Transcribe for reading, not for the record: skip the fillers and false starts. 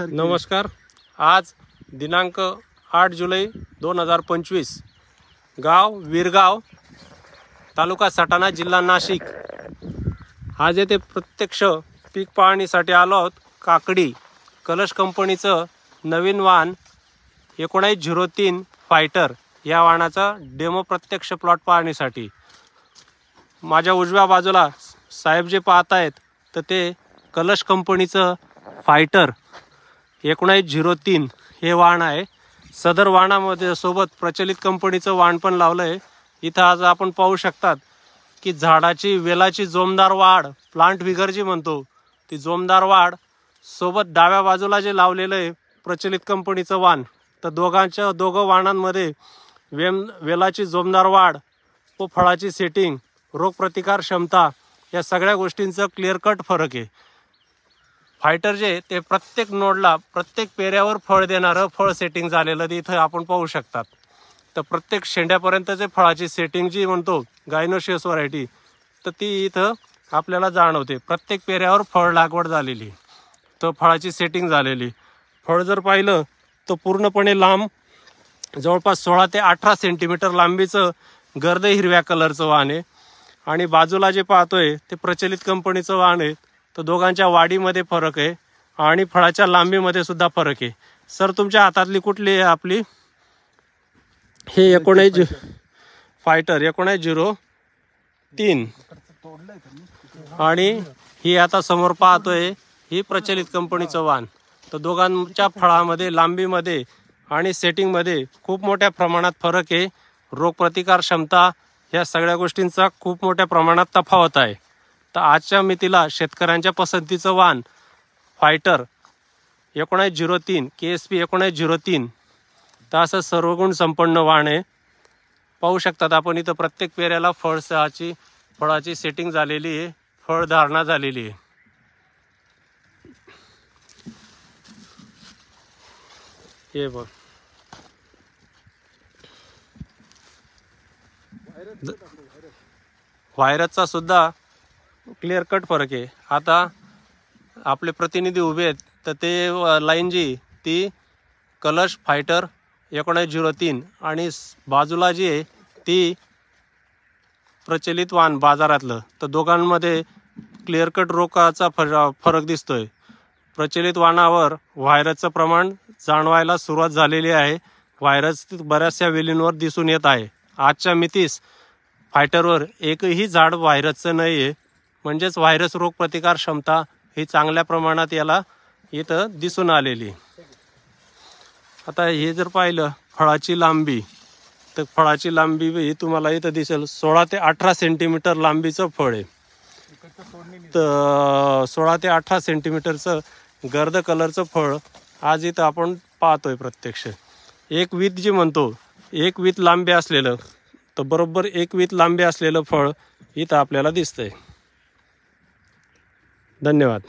नमस्कार। आज दिनांक 8 जुलै 2025, गाव वीरगाव, तालुका सटाणा, जिल्हा नाशिक। आज येथे प्रत्यक्ष पीक पाहणीसाठी आलो आहोत। काकडी कलश कंपनीचं नवीन वाहन 1903 फायटर या वाहनाचा डेमो प्रत्यक्ष प्लॉट पाहणीसाठी माझ्या उजव्या बाजूला साहेब जे पाहत आहेत तर ते कलश कंपनीचं फायटर 1903 हे वाहन आहे। सदर वाहनामध्ये सोबत प्रचलित कंपनीचं वाहन पण लावलं आहे। इथं आज आपण पाहू शकतात की झाडाची वेलाची जोमदार वाढ, प्लांट विगर जी म्हणतो ती जोमदार वाढ, सोबत डाव्या बाजूला जे लावलेलं आहे प्रचलित कंपनीचं वाहन, तर दोघं वाहनांमध्ये वेलाची जोमदार वाढ व फळाची सेटिंग, रोगप्रतिकार क्षमता या सगळ्या गोष्टींचा क्लिअर कट फरक आहे। फायटर जे ते प्रत्येक नोडला, प्रत्येक पेऱ्यावर फळ देणारं फळ सेटिंग झालेलं ते इथं आपण पाहू शकतात। तर प्रत्येक शेंड्यापर्यंतचे फळाची सेटिंग जी म्हणतो गायनोशियस व्हरायटी, तर ती इथं आपल्याला जाणवते। प्रत्येक पेऱ्यावर फळ लागवड झालेली, तर फळाची सेटिंग झालेली। फळ जर पाहिलं तर पूर्णपणे लांब, जवळपास 16 ते 18 सेंटीमीटर लांबीचं गर्द हिरव्या कलरचं वाहन आहे। आणि बाजूला जे पाहतोय ते प्रचलित कंपनीचं वाहन आहे। तर दोघांच्या वाढीमध्ये फरक आहे आणि फळाच्या लांबीमध्ये सुद्धा फरक आहे। सर, तुमच्या हातातली कुठली आहे आपली? हे 19 फायटर 1903 आणि ही आता समोर पाहतोय ही प्रचलित कंपनीचं वाहन। तर दोघांच्या फळामध्ये, लांबीमध्ये आणि सेटिंगमध्ये खूप मोठ्या प्रमाणात फरक आहे। रोगप्रतिकार क्षमता या सगळ्या गोष्टींचा खूप मोठ्या प्रमाणात तफावत आहे। तर आजच्या मितीला शेतकऱ्यांच्या पसंतीचं वाहन फायटर 1903 KSP 1903, तर असं सर्वगुण संपन्न वाहन आहे। पाहू शकतात आपण इथं प्रत्येक पेऱ्याला फळाची सेटिंग झालेली आहे, फळ धारणा झालेली आहे। हे बघ, व्हायरसचा सुद्धा क्लिअर कट फरक आहे। आता आपले प्रतिनिधी उभे आहेत, तर ते लाईन जी ती कलश फायटर 1903 आणि बाजूला जी आहे ती प्रचलित वाहन बाजारातलं, तर दोघांमध्ये क्लिअर कट रोगाचा फरक दिसतोय। प्रचलित वाहनावर व्हायरसचं प्रमाण जाणवायला सुरुवात झालेली आहे। व्हायरस बऱ्याचशा वेलींवर दिसून येत आहे। आजच्या मितीस फायटरवर एकही झाड व्हायरसचं नाही आहे, म्हणजेच व्हायरस रोग प्रतिकार क्षमता ही चांगल्या प्रमाणात याला इथं दिसून आलेली। आता हे जर पाहिलं फळाची लांबी, तर फळाची लांबी ही तुम्हाला इथं दिसेल 16 ते 18 सेंटीमीटर लांबीचं फळ आहे। तर 16 ते 18 सेंटीमीटरचं गर्द कलरचं फळ आज इथं आपण पाहतोय प्रत्यक्ष। एक वीत जी म्हणतो, एक वीत लांबी असलेलं, तर बरोबर एक वीत लांबी असलेलं फळ इथं आपल्याला दिसतंय। धन्यवाद।